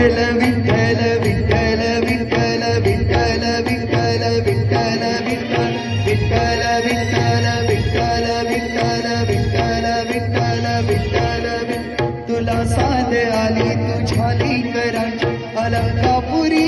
विठ्ठल विठ्ठल विठ्ठल विठ्ठल विठ्ठल विठ्ठल विठ्ठल विठ्ठल विठ्ठल विठ्ठल विठ्ठल विठ्ठल विठ्ठल विठ्ठल तुला साध आली तुझ्या लेकरांची अलंकापुरी